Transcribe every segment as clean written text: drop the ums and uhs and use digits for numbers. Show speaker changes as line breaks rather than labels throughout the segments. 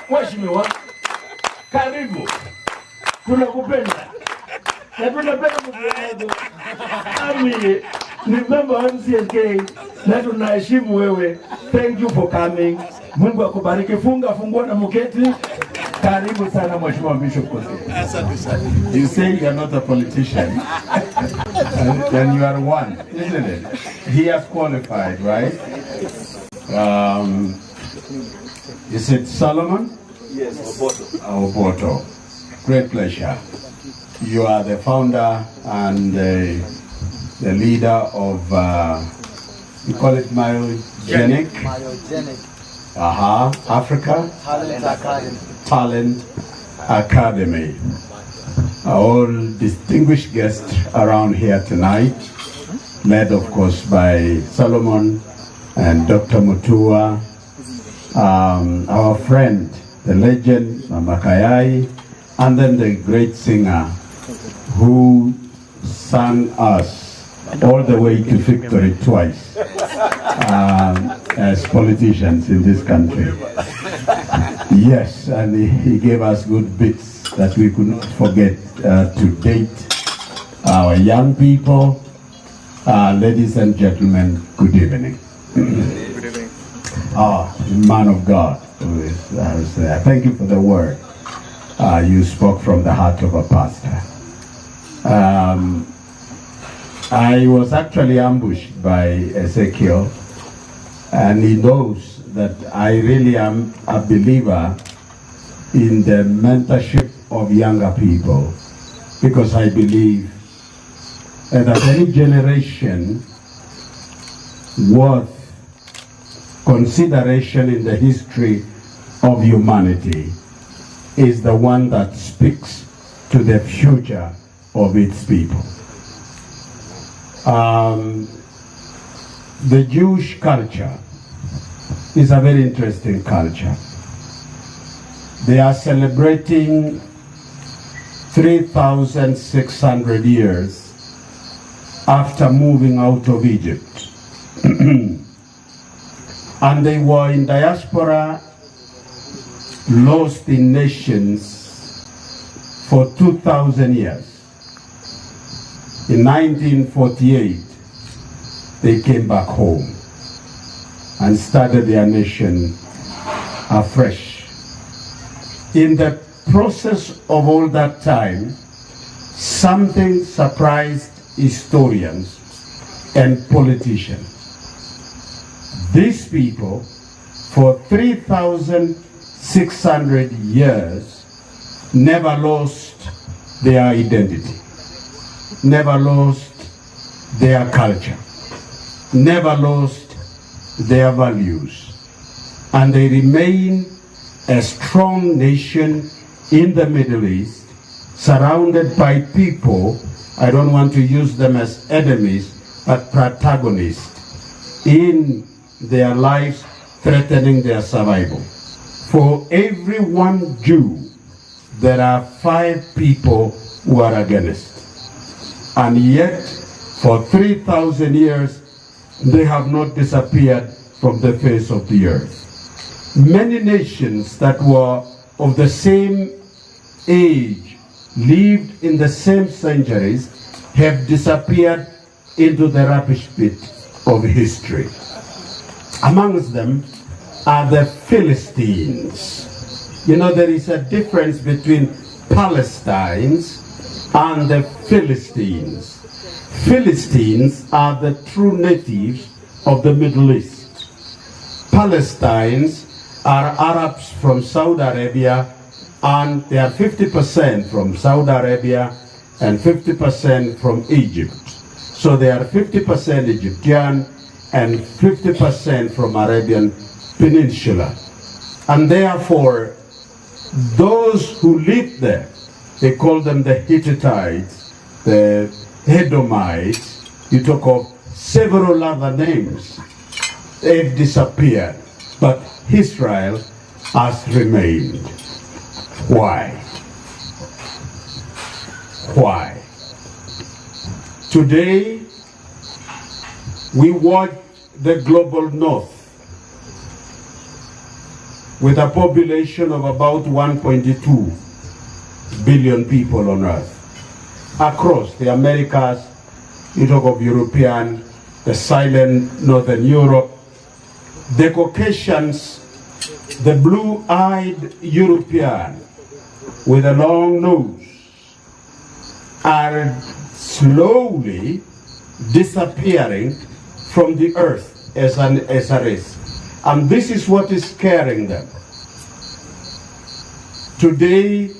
Mheshimiwa, karibu. Tunakupenda. Na tunapenda mkutano. Ami ni member wa MCSK na tunaheshimu wewe. Thank you for coming. Mungu akubariki. Fungua na mketi. Karibu sana Mheshimiwa Bishop Kosgei.
Asante sana.
You say you are not a politician. And you are one, isn't it? He has qualified, right? Is it Solomon?
Yes, Oboto.
Oboto. Great pleasure. You are the founder and the leader of, you call it Myogenic?
Myogenic.
Africa?
Talent Academy.
Talent Academy. All distinguished guests around here tonight, led of course by Solomon and Dr. Mutua, our friend, the legend, Mamakayai, and then the great singer who sang us all the way to victory twice as politicians in this country. Yes, and he gave us good bits that we could not forget to date. Our young people, ladies and gentlemen, good evening.
Good evening.
Man of God, thank you for the word. You spoke from the heart of a pastor. I was actually ambushed by Ezekiel, and he knows that I really am a believer in the mentorship of younger people, because I believe that any generation worth consideration in the history of humanity is the one that speaks to the future of its people. The Jewish culture is a very interesting culture. They are celebrating 3,600 years after moving out of Egypt. And they were in diaspora, lost in nations for 2,000 years. In 1948, they came back home and started their nation afresh. In the process of all that time, something surprised historians and politicians. These people, for 3,600 years, never lost their identity, never lost their culture, never lost their values, and they remain a strong nation in the Middle East, surrounded by people, I don't want to use them as enemies, but protagonists in their lives, threatening their survival. For every one Jew, there are 5 people who are against. And yet, for 3,000 years, they have not disappeared from the face of the earth. Many nations that were of the same age, lived in the same centuries, have disappeared into the rubbish pit of history. Amongst them are the Philistines. You know, there is a difference between Palestines and the Philistines. Philistines are the true natives of the Middle East. Palestines are Arabs from Saudi Arabia, and they are 50% from Saudi Arabia and 50% from Egypt. So they are 50% Egyptian and 50% from Arabian Peninsula. And therefore, those who lived there, they call them the Hittites, the Edomites, you talk of several other names. They've disappeared, but Israel has remained. Why? Why? Today, we watch the global north with a population of about 1.2 billion people on Earth. Across the Americas, you talk of European, the silent Northern Europe, the Caucasians, the blue-eyed European with a long nose are slowly disappearing from the earth as a race. And this is what is scaring them. Today,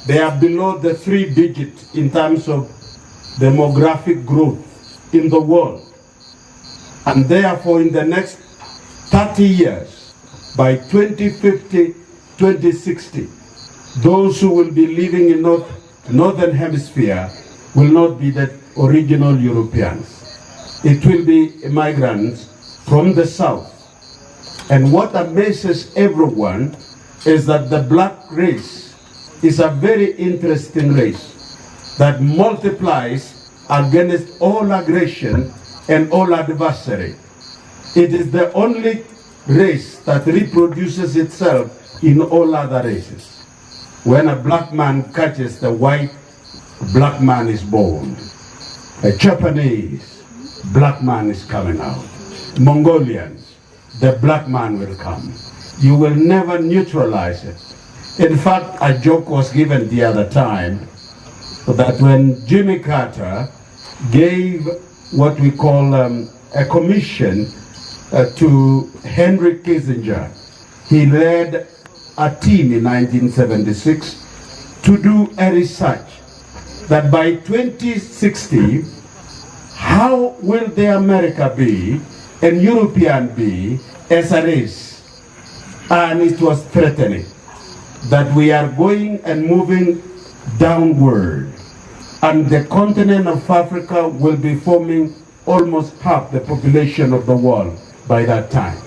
they are below the 3-digit in terms of demographic growth in the world. And therefore, in the next 30 years, by 2050, 2060, those who will be living in Northern Hemisphere will not be the original Europeans. It will be migrants from the south. And what amazes everyone is that the black race is a very interesting race that multiplies against all aggression and all adversary. It is the only race that reproduces itself in all other races. When a black man catches the white, black man is born. A Japanese, black man is coming out. Mongolians, the black man will come. You will never neutralize it. In fact, a joke was given the other time that when Jimmy Carter gave what we call a commission to Henry Kissinger, he led a team in 1976 to do a research that by 2060, how will the America be and European be as a race? And it was threatening that we are going and moving downward, and the continent of Africa will be forming almost half the population of the world by that time.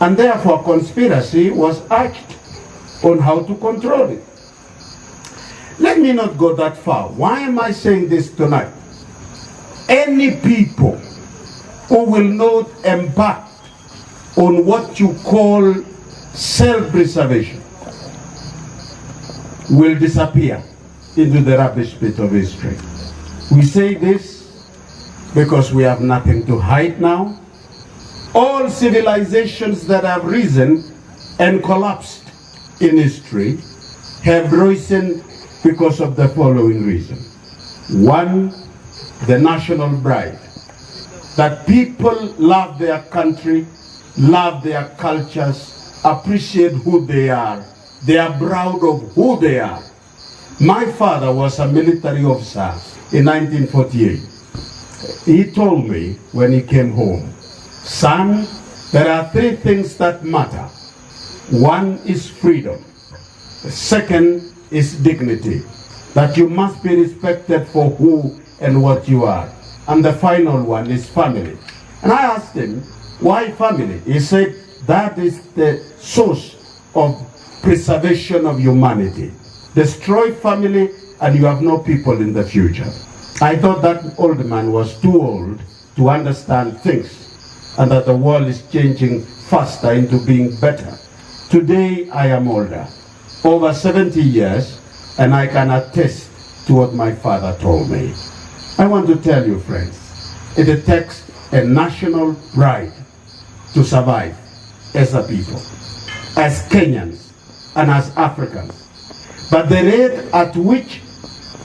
And therefore conspiracy was hatched on how to control it. Let me not go that far. Why am I saying this tonight? Any people who will not embark on what you call self-preservation will disappear into the rubbish pit of history. We say this because we have nothing to hide now. All civilizations that have risen and collapsed in history have risen because of the following reason. One, the national pride. That people love their country, love their cultures, appreciate who they are. They are proud of who they are. My father was a military officer in 1948. He told me when he came home, son, there are 3 things that matter. One is freedom. The second is dignity, that you must be respected for who and what you are. And the final one is family. And I asked him, why family? He said, that is the source of preservation of humanity. Destroy family and you have no people in the future. I thought that old man was too old to understand things and that the world is changing faster into being better. Today I am older, over 70 years, and I can attest to what my father told me. I want to tell you, friends, it takes a national pride to survive as a people, as Kenyans and as Africans. But the rate at which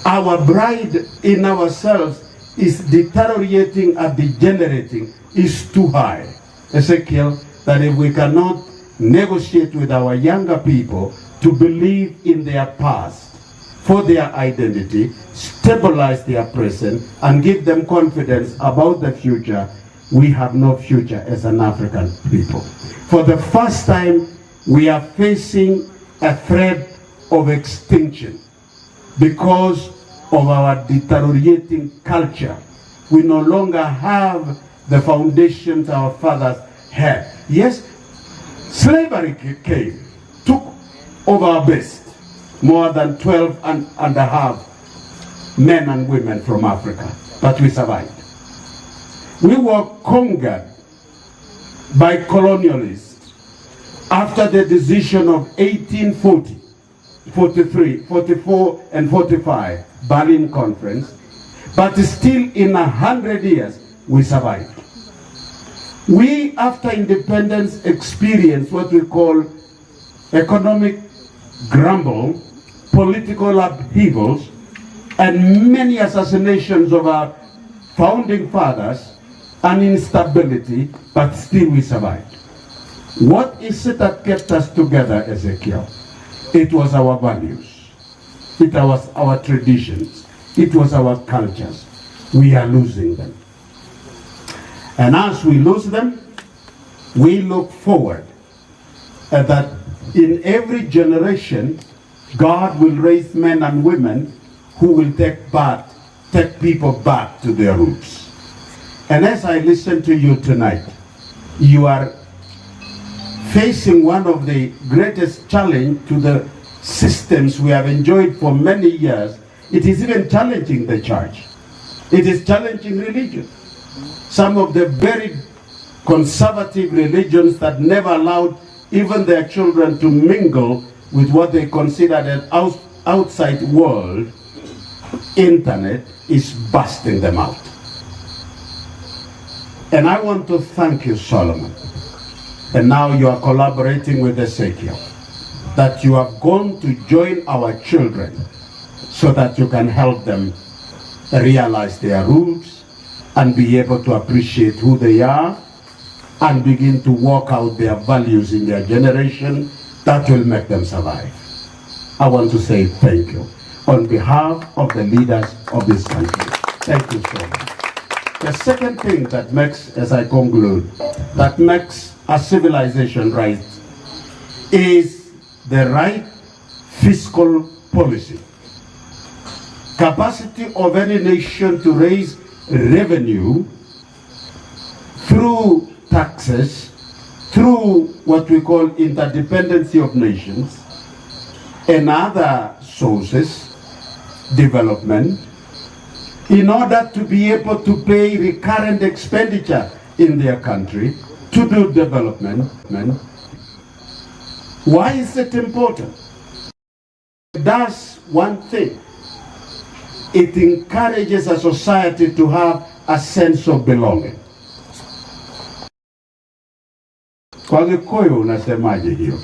our pride in ourselves is deteriorating and degenerating is too high. Ezekiel, that if we cannot negotiate with our younger people to believe in their past for their identity, stabilize their present, and give them confidence about the future, we have no future as an African people. For the first time, we are facing a threat of extinction because of our deteriorating culture. We no longer have the foundations our fathers had. Yes, slavery came, took over our best, more than 12 and a half men and women from Africa, but we survived. We were conquered by colonialists after the decision of 1840, 43, 44, and 45, Berlin Conference, but still in 100 years, we survived. We, after independence, experienced what we call economic grumble, political upheavals, and many assassinations of our founding fathers, and instability, but still we survived. What is it that kept us together, Ezekiel? It was our values. It was our traditions. It was our cultures. We are losing them. And as we lose them, we look forward that in every generation, God will raise men and women who will take people back to their roots. And as I listen to you tonight, you are facing one of the greatest challenge to the systems we have enjoyed for many years. It is even challenging the church. It is challenging religion. Some of the very conservative religions that never allowed even their children to mingle with what they considered an outside world, internet is busting them out. And I want to thank you, Solomon. And now you are collaborating with Ezekiel, that you have gone to join our children so that you can help them realize their roots and be able to appreciate who they are and begin to work out their values in their generation that will make them survive. I want to say thank you on behalf of the leaders of this country. Thank you so much. The second thing that makes, as I conclude, that makes a civilization right is the right fiscal policy. Capacity of any nation to raise revenue through taxes, through what we call interdependency of nations and other sources, development, in order to be able to pay recurrent expenditure in their country to do development. Why is it important? It does one thing. It encourages a society to have a sense of belonging. Kwa Gikuyu unasemaje hiyo?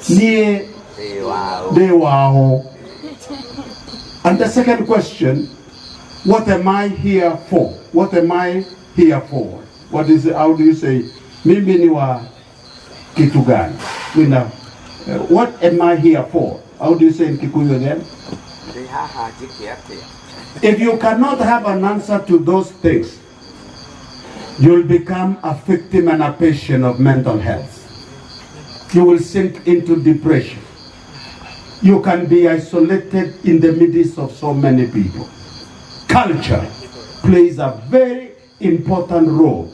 Nie de wao. And the second question, what am I here for? What am I here for? What is it, how do you say? Mimi ni wa kitu gani? What am I here for? How do you say in Kikuyu again? If you cannot have an answer to those things, you'll become a victim and a patient of mental health. You will sink into depression. You can be isolated in the midst of so many people. Culture plays a very important role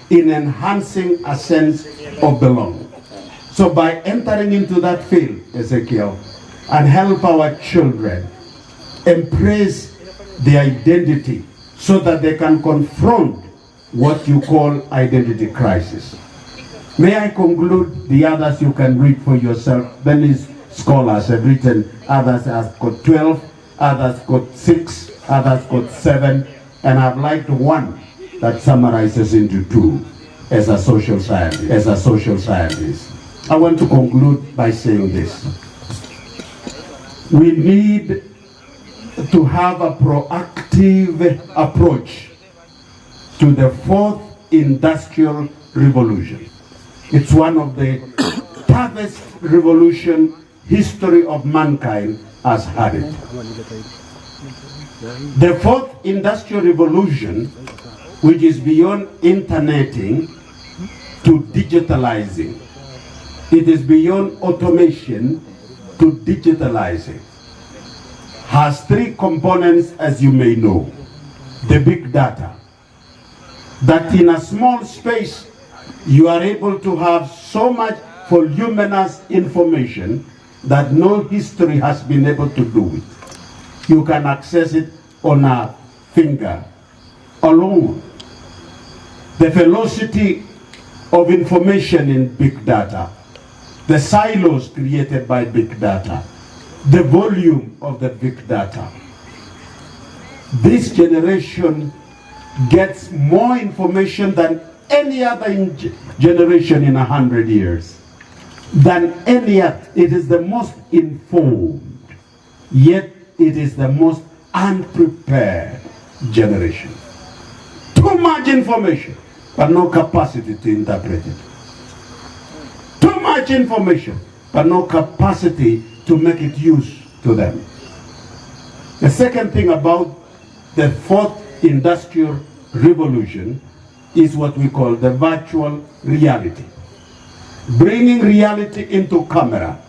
in enhancing a sense of belonging. So by entering into that field, Ezekiel, and help our children embrace their identity so that they can confront what you call identity crisis. May I conclude? The others you can read for yourself. Many scholars have written, others have got 12, others got 6, others got 7, and I've liked one that summarizes into 2 as a social scientist. I want to conclude by saying this. We need to have a proactive approach to the 4th industrial revolution. It's one of the toughest revolution history of mankind has had it. The 4th industrial revolution, which is beyond interneting to digitalizing, it is beyond automation to digitalizing, has 3 components, as you may know. The big data, that in a small space you are able to have so much voluminous information that no history has been able to do it. You can access it on a finger alone. The velocity of information in big data, the silos created by big data, the volume of the big data. This generation gets more information than any other generation in 100 years. Than any other. It is the most informed, yet it is the most unprepared generation. Too much information, but no capacity to interpret it. Too much information, but no capacity to make it use to them. The second thing about the fourth industrial revolution is what we call the virtual reality. Bringing reality into camera.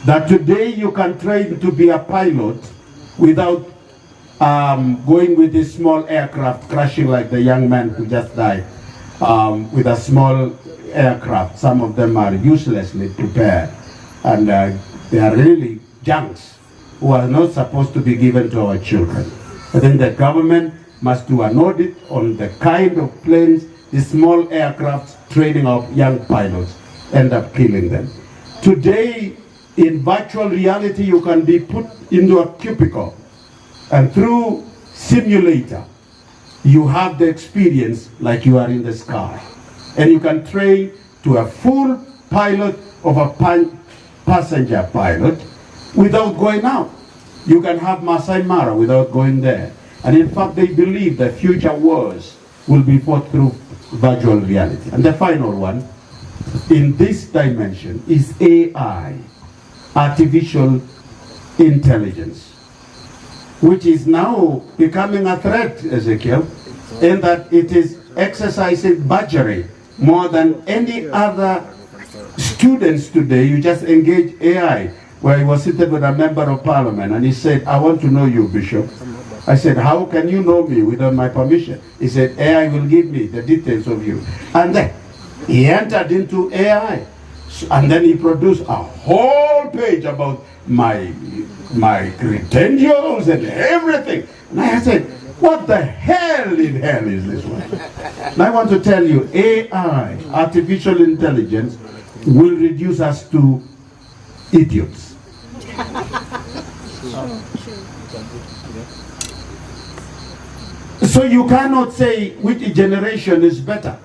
That today you can train to be a pilot without going with this small aircraft, crashing like the young man who just died with a small aircraft. Some of them are uselessly prepared, and they are really junks who are not supposed to be given to our children. I think the government must do an audit on the kind of planes, the small aircrafts training of young pilots end up killing them. Today, in virtual reality, you can be put into a cubicle, and through simulator, you have the experience like you are in the sky. And you can train to a full pilot of a passenger pilot without going out. You can have Masai Mara without going there. And in fact, they believe that future wars will be fought through virtual reality. And the final one, in this dimension, is AI, artificial intelligence, which is now becoming a threat, Ezekiel, in that it is exercising budgery more than any other students today. You just engage AI, where I was sitting with a member of parliament, and he said, I want to know you, Bishop. I said, how can you know me without my permission? He said, AI will give me the details of you. And then he entered into AI, and then he produced a whole page about my credentials and everything. And I said, what the hell in hell is this one? And I want to tell you, AI, artificial intelligence, will reduce us to idiots. So you cannot say which generation is better.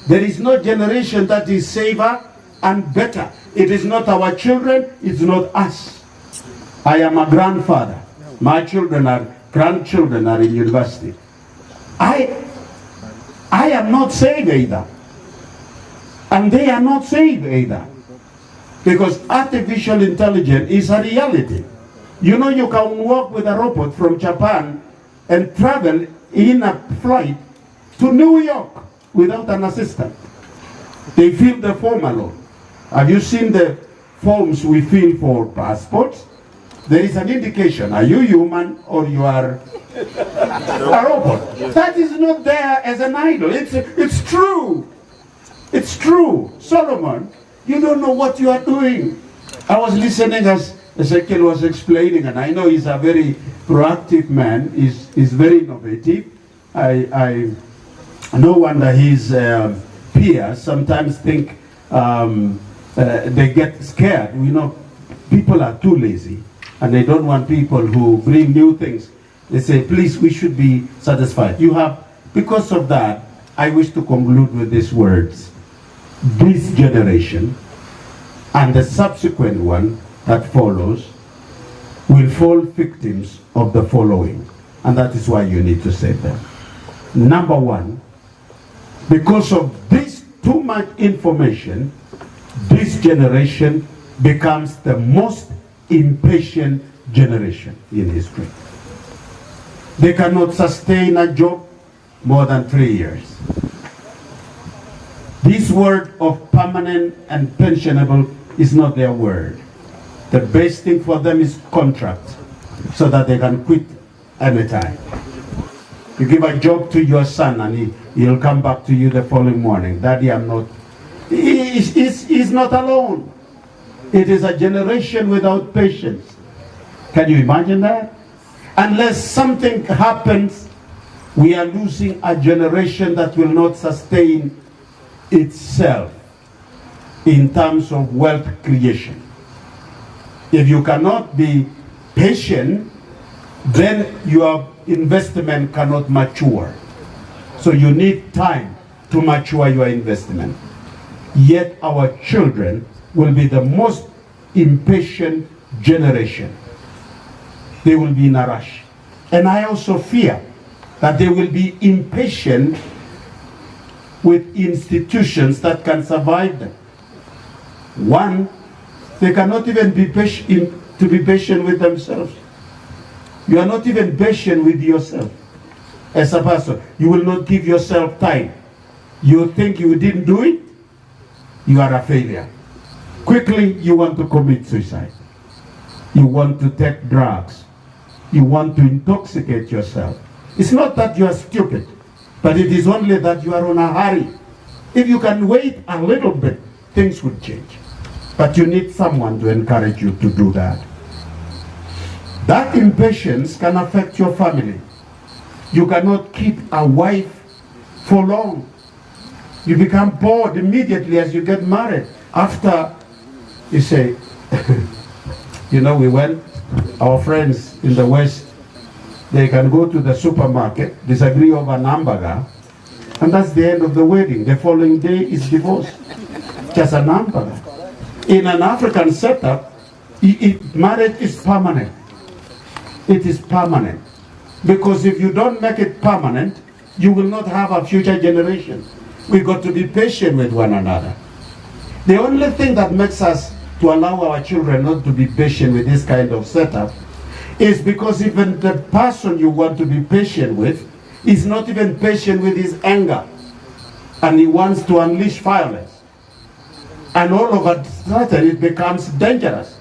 There is no generation that is safer and better. It is not our children, it's not us. I am a grandfather. My grandchildren are in university. I am not saved either. And they are not saved either. Because artificial intelligence is a reality. You know, you can walk with a robot from Japan and travel in a flight to New York without an assistant. They fill the form alone. Have you seen the forms we fill for passports? There is an indication. Are you human or you are a robot? That is not there as an idol. It's true. It's true. Solomon, you don't know what you are doing. I was listening as Ezekiel was explaining, and I know he's a very proactive man. He's very innovative. No wonder his peers sometimes think they get scared. You know, people are too lazy, and they don't want people who bring new things. They say, please, we should be satisfied. Because of that, I wish to conclude with these words. This generation and the subsequent one that follows will fall victims of the following. And that is why you need to save them. Number one, because of this too much information, this generation becomes the most impatient generation in history. They cannot sustain a job more than 3 years. This word of permanent and pensionable is not their word. The best thing for them is contract, so that they can quit anytime. You give a job to your son and he'll come back to you the following morning. Daddy, I'm not. He's not alone. It is a generation without patience. Can you imagine that? Unless something happens, we are losing a generation that will not sustain itself in terms of wealth creation. If you cannot be patient, then your investment cannot mature. So you need time to mature your investment. Yet our children will be the most impatient generation. They will be in a rush. And I also fear that they will be impatient with institutions that can survive them. One, they cannot even be patient with themselves. You are not even patient with yourself. As a person, you will not give yourself time. You think you didn't do it, you are a failure. Quickly, you want to commit suicide. You want to take drugs. You want to intoxicate yourself. It's not that you are stupid, but it is only that you are in a hurry. If you can wait a little bit, things would change. But you need someone to encourage you to do that. That impatience can affect your family. You cannot keep a wife for long. You become bored immediately as you get married. After, you say, you know, our friends in the West, they can go to the supermarket, disagree over an hamburger, and that's the end of the wedding. The following day is divorce. Just an hamburger. In an African setup, marriage is permanent. It is permanent. Because if you don't make it permanent, you will not have a future generation. We've got to be patient with one another. The only thing that makes us to allow our children not to be patient with this kind of setup is because even the person you want to be patient with is not even patient with his anger. And he wants to unleash violence. And all of a sudden it becomes dangerous.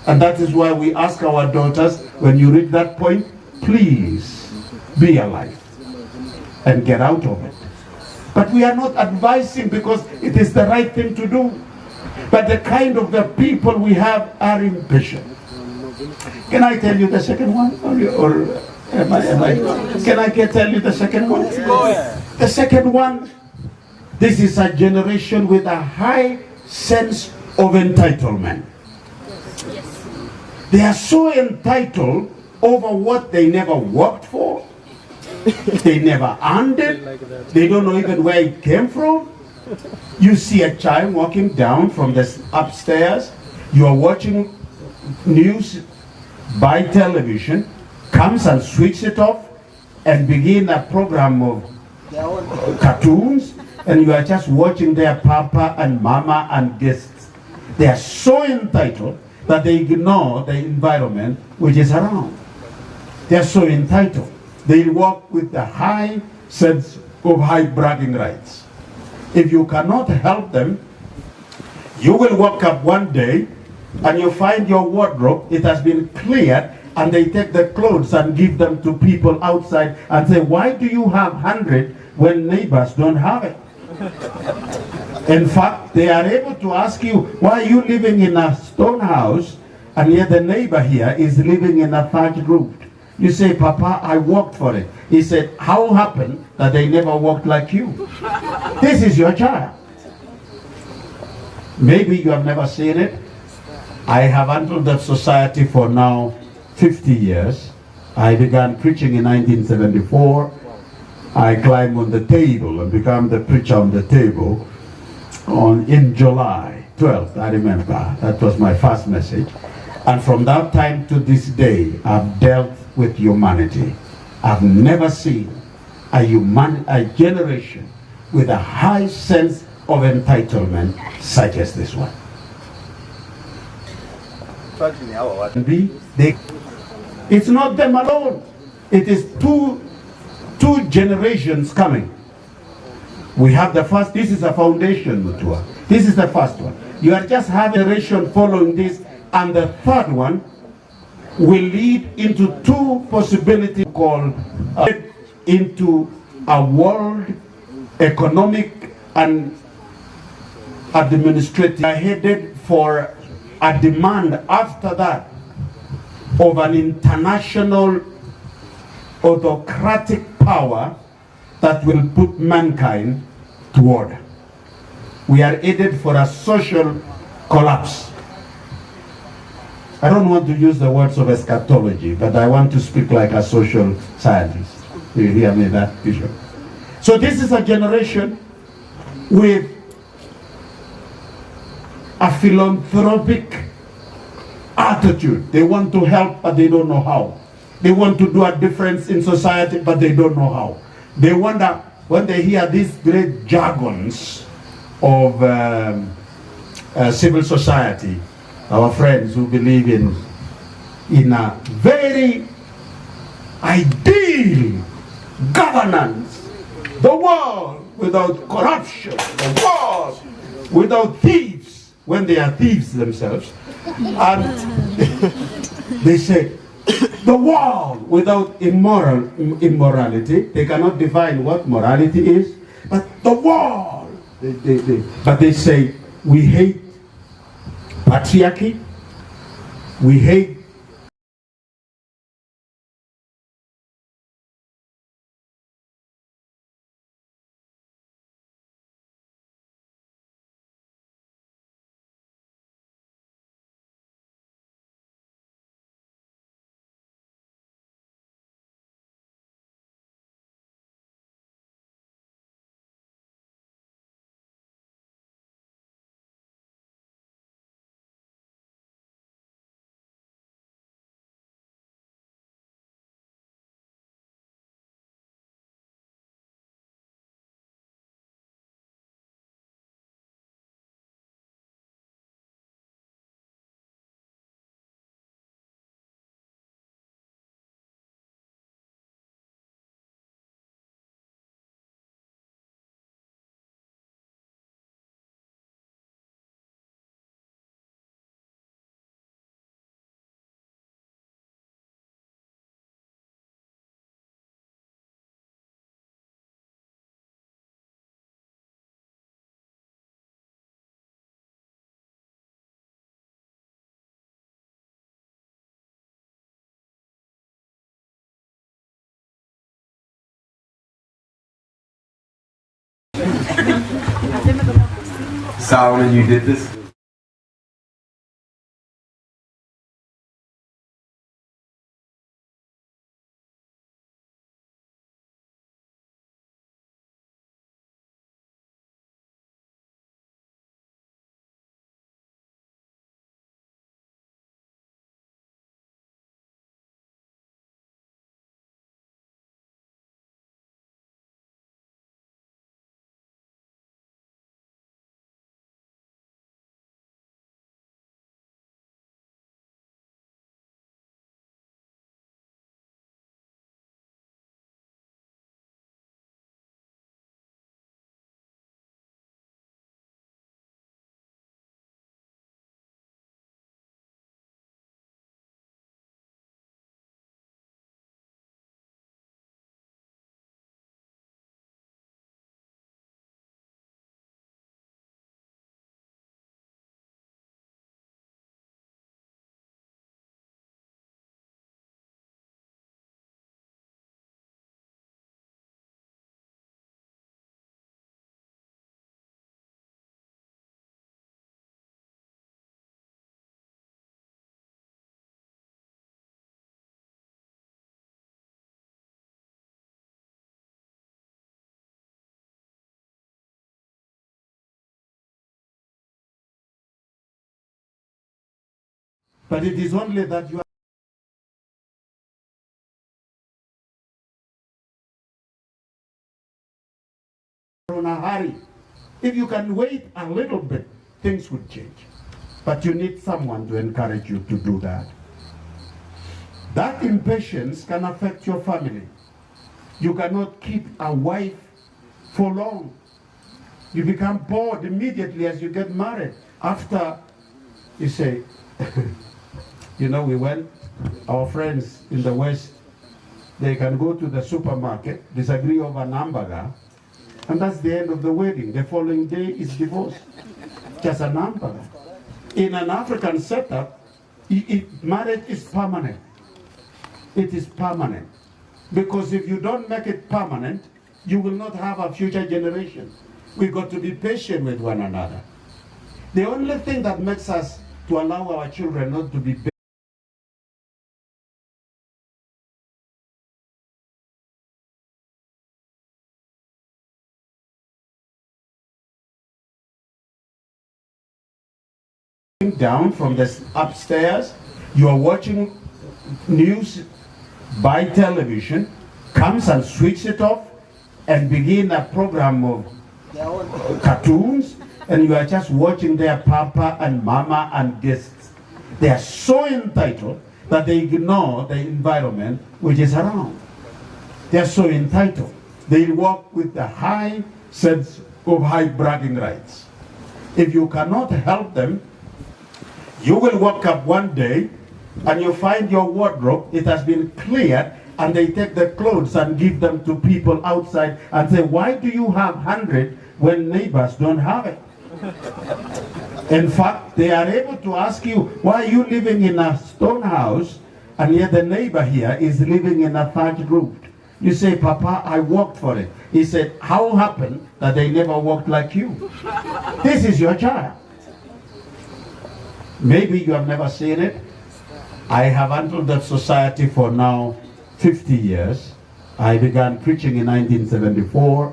And that is why we ask our daughters, when you reach that point, please be alive and get out of it. But we are not advising because it is the right thing to do. But the kind of the people we have are impatient. Can I tell you the second one? Can I tell you the second one? The second one, this is a generation with a high sense of entitlement. They are so entitled over what they never worked for. They never earned it. They don't know even where it came from. You see a child walking down from the upstairs. You are watching news by television, comes and switches it off and begin a program of cartoons, and you are just watching their papa and mama and guests. They are so entitled that they ignore the environment which is around. They are so entitled. They walk with a high sense of high bragging rights. If you cannot help them, you will wake up one day and you find your wardrobe, it has been cleared, and they take the clothes and give them to people outside and say, why do you have 100 when neighbors don't have it? In fact, they are able to ask you, why are you living in a stone house and yet the neighbor here is living in a thatched roof? You say, Papa, I worked for it. He said, how happened that they never worked like you? This is your child. Maybe you have never seen it. I have handled that society for now 50 years. I began preaching in 1974. I climbed on the table and became the preacher on the table in July 12th, I remember. That was my first message. And from that time to this day, I've dealt with humanity. I've never seen a generation with a high sense of entitlement such as this one. It's not them alone. It is two generations coming. We have the first, this is a foundation, Mutua. This is the first one. You are just having a generation following this, and the third one will lead into two possibilities called into a world economic and administrative. Are headed for a demand after that of an international autocratic power that will put mankind to order. We are headed for a social collapse. I don't want to use the words of eschatology, but I want to speak like a social scientist. Do you hear me, that Bishop? So this is a generation with a philanthropic attitude. They want to help, but they don't know how. They want to do a difference in society, but they don't know how. They wonder, when they hear these great jargons of civil society, our friends who believe in a very ideal governance, the world without corruption, the world without thieves, when they are thieves themselves, and they say, the world without immorality. They cannot define what morality is, but the world. But they say, we hate patriarchy, we hate
Solomon, you did this?
but it is only that you are in a hurry. If you can wait a little bit, things would change. But you need someone to encourage you to do that. That impatience can affect your family. You cannot keep a wife for long. You become bored immediately as you get married. After, you say, you know, our friends in the West, they can go to the supermarket, disagree over an hamburger, and that's the end of the wedding. The following day is divorce. Just an hamburger. In an African setup, marriage is permanent. It is permanent. Because if you don't make it permanent, you will not have a future generation. We got to be patient with one another. The only thing that makes us to allow our children not to be down from the upstairs, you are watching news by television, comes and switch it off and begin a program of cartoons, and you are just watching their papa and mama and guests. They are so entitled that they ignore the environment which is around. They are so entitled. They walk with a high sense of high bragging rights. If you cannot help them, you will wake up one day and you find your wardrobe, it has been cleared, and they take the clothes and give them to people outside and say, why do you have 100 when neighbors don't have it? In fact, they are able to ask you, why are you living in a stone house and yet the neighbor here is living in a thatched roof? You say, Papa, I worked for it. He said, how happened that they never worked like you? This is your child. Maybe you have never seen it. I have handled that society for now 50 years. I began preaching in 1974.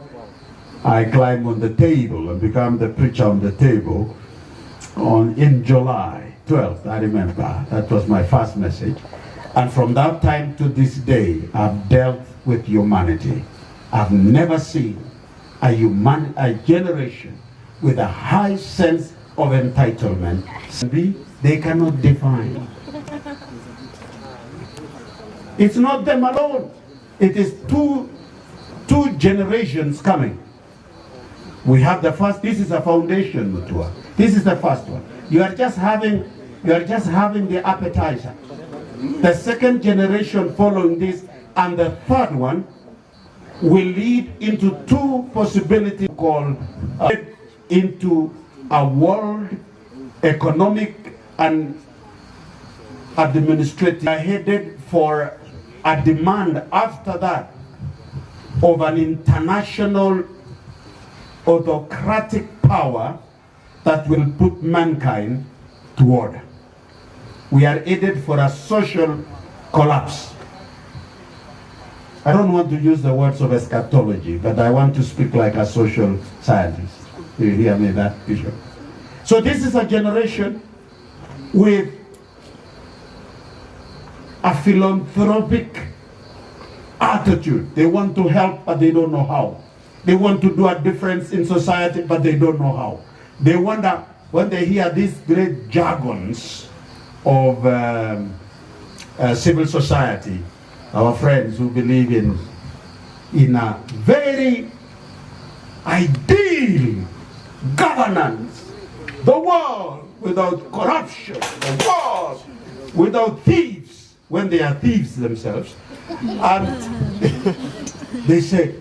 I climbed on the table and became the preacher on the table in July 12th, I remember. That was my first message. And from that time to this day, I've dealt with humanity. I've never seen a generation with a high sense of entitlement. They cannot define. It's not them alone. It is two generations coming. We have the first. This is a foundation, Mutua. This is the first one. You are just having the appetizer. The second generation following this, and the third one will lead into two possibilities called into a world economic and administrative. Are headed for a demand after that of an international autocratic power that will put mankind to order. We are headed for a social collapse. I don't want to use the words of eschatology, but I want to speak like a social scientist. Do you hear me, that, Bishop? So this is a generation with a philanthropic attitude. They want to help, but they don't know how. They want to do a difference in society, but they don't know how. They wonder, when they hear these great jargons of civil society, our friends who believe in a very ideal governance, the world without corruption, the world without thieves, when they are thieves themselves, and they say,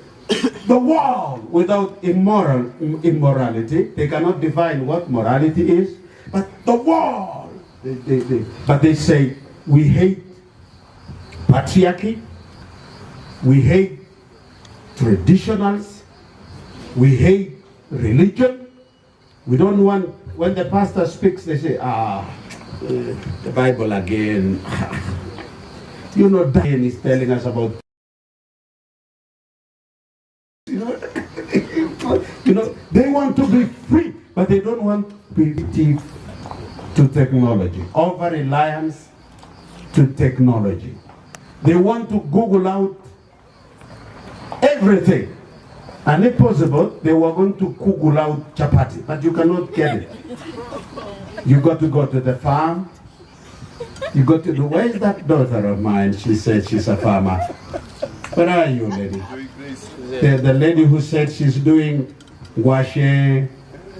the world without immorality. They cannot define what morality is, but the world. But they say, we hate patriarchy, we hate traditionals, we hate religion. We don't want, when the pastor speaks, they say, the Bible again. You know, Dan is telling us about, you know, they want to be free, but they don't want to be thief to technology, over-reliance to technology. They want to Google out everything. And if possible, they were going to Google out chapati, but you cannot get it. You got to go to the farm. You got to do, where's that daughter of mine? She said she's a farmer. Where are you, lady? The lady who said she's doing guashe,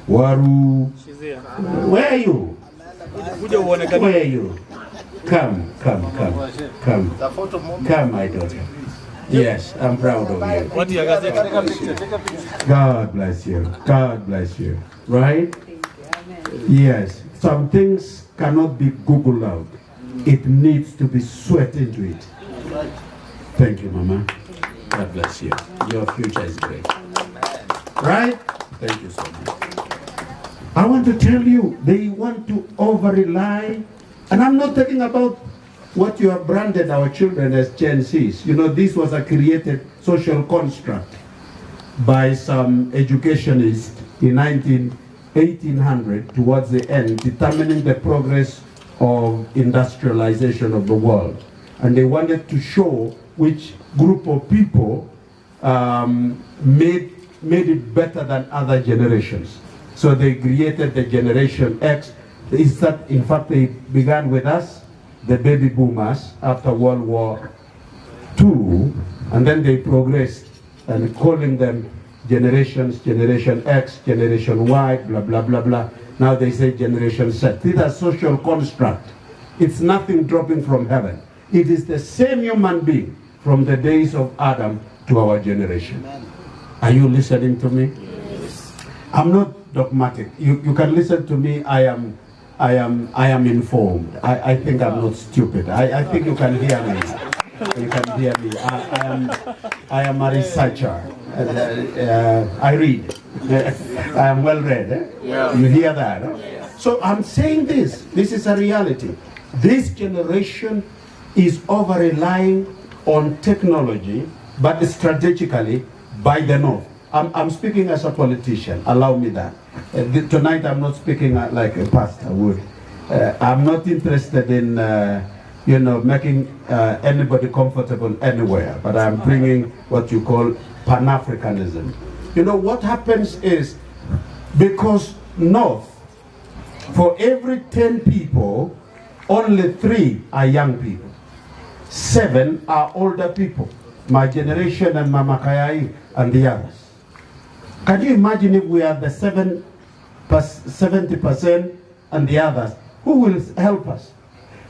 waru. Where are you? Where are you? Come, my daughter. Yes, I'm proud of you. God bless you. God bless you. Right? Yes. Some things cannot be Googled out. It needs to be sweat into it. Thank you, Mama. God bless you. Your future is great. Right? Thank you so much. I want to tell you, they want to over-rely, and I'm not talking about what you have branded our children as Gen Zs. You know, this was a created social construct by some educationists in 1800 towards the end, determining the progress of industrialization of the world. And they wanted to show which group of people made it better than other generations. So they created the Generation X. In fact, they began with us, the baby boomers, after World War II, and then they progressed and calling them generations, Generation X, Generation Y, blah, blah, blah, blah. Now they say Generation Z. These are social construct. It's nothing dropping from heaven. It is the same human being from the days of Adam to our generation. Are you listening to me? Yes. I'm not dogmatic. You can listen to me. I am informed. I think I'm not stupid. I think you can hear me. You can hear me. I am a researcher. I read. I am well read. Eh? Yeah. You hear that? Eh? So I'm saying this. This is a reality. This generation is over-relying on technology, but strategically by the North. I'm speaking as a politician. Allow me that. Tonight I'm not speaking like a pastor would. I'm not interested in making anybody comfortable anywhere, but I'm bringing what you call Pan-Africanism. You know, what happens is, because North, for every 10 people, only 3 are young people. 7 are older people. My generation and Mama Kayai and the others. Can you imagine if we are the 70% and the others? Who will help us?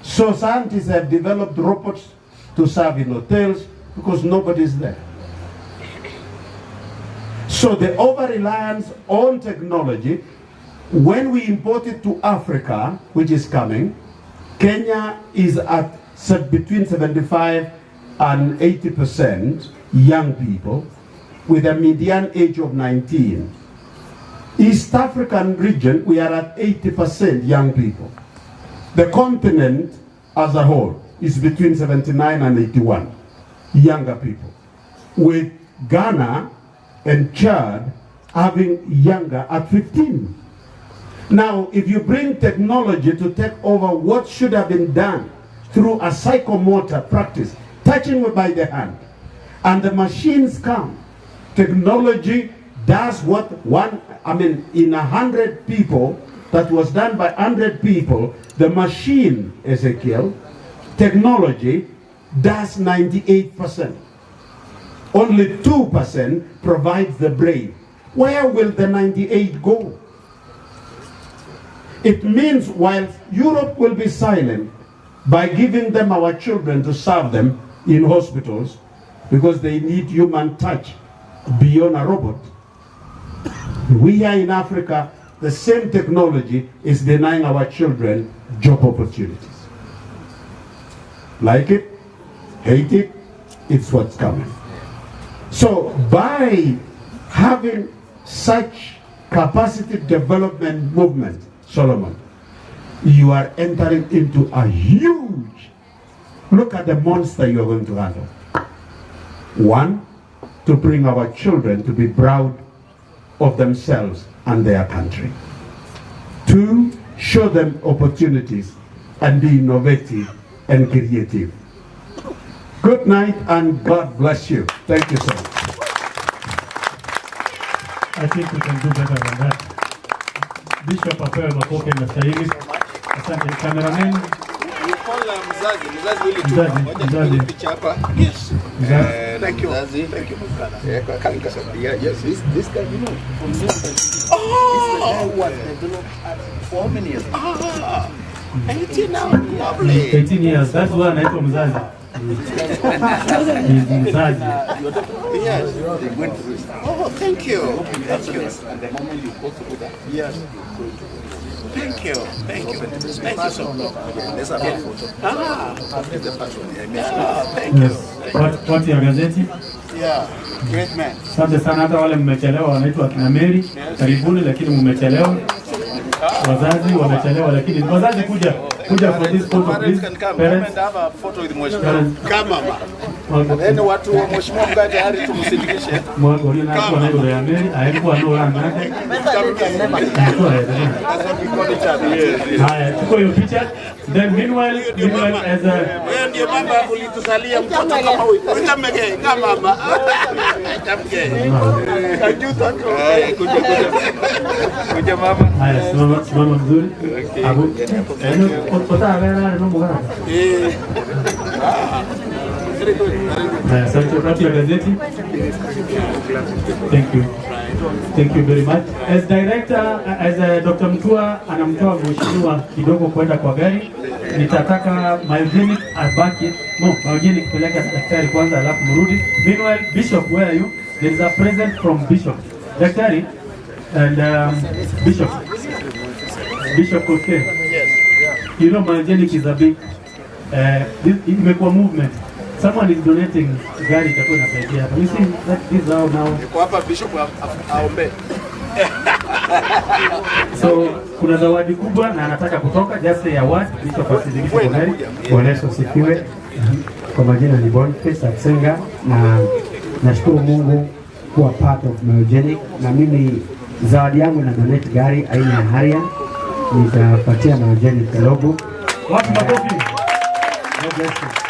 So scientists have developed robots to serve in hotels because nobody's there. So the over-reliance on technology, when we import it to Africa, which is coming, Kenya is at between 75 and 80% young people with a median age of 19. East African region, we are at 80% young people. The continent as a whole is between 79 and 81 younger people, with Ghana and Chad having younger at 15. Now, if you bring technology to take over what should have been done through a psychomotor practice, touching by the hand, and the machines come, technology does what in 100 people, that was done by 100 people, the machine, Ezekiel, technology does 98%. Only 2% provides the brain. Where will the 98 go? It means while Europe will be silent by giving them our children to serve them in hospitals because they need human touch beyond a robot, we here in Africa, the same technology is denying our children job opportunities. Like it, hate it, it's what's coming. So by having such capacity development movement, Solomon, you are entering into a huge, look at the monster you're going to handle. 1, to bring our children to be proud of themselves and their country. 2, show them opportunities and be innovative and creative. Good night and God bless you. Thank you so much.
I think we can do better than that. Bishop apewe makofi mnastahili. Asante cameraman. Mzazi.
Picha hapa. Yes. Thank you. Thank you. Yes. This guy, you know. Oh. This guy was developed for how many years? 18 now. Lovely.
18 years. That's why anaitwa mzazi. Mzazi.
Yes. They went through it. Oh, thank you. Thank you. And the moment you go through that, yes. Thank you. Thank you. Thank you so much. Let's have a photo. Thank you.
What your gazeti?
Yeah, great man.
Asante sana, hata wale mmechelewa wanaitwa kina Mary, karibuni, lakini mmechelewa. Wazazi wamechelewa, lakini wazazi kuja for this photo, please. Parents
have a photo with Mheshimiwa. Kama mama. Then watu wa Mheshimiwa mkae tayari tumsindikishe.
Mwago ni na kwa ndio ya Mary, haikuwa no run yake. Haya, tuko hiyo picha. Then meanwhile as a
wewe ndio mama ulitusalia mtoto kama huyu. Utamgee kama mama. Utamgee. Kuja mama.
Haya, simama mzuri. Abu. Kota vera no mugara. Haya, asante kwa gazeti. Thank you very much. As director, as Dr. Mtua anamtoa mheshimiwa kidogo kwenda kwa gari, nitataka Myogenic abaki. Myogenic peleka daktari kwanza alafu mrudi. Meanwhile, Bishop, where are you? There is a present from Bishop. Daktari and Bishop Kosgei.
Yes.
You know Myogenic is a big imekuwa movement. Someone is donating gari itakuwa inasaidia hapa. You see that this now.
Kwa hapa Bishop aombe.
So kuna zawadi kubwa na anataka kutoka just say a word Bishop asidikishe kwa gari.
Bwana Yesu asifiwe. Kwa majina ni Boniface Atsenga na nashukuru Mungu kuwa part of Myogenic, na mimi zawadi yangu na donate gari aina ya Harrier, nitapatia Myogenic logo.
Watu makofi.
God bless you.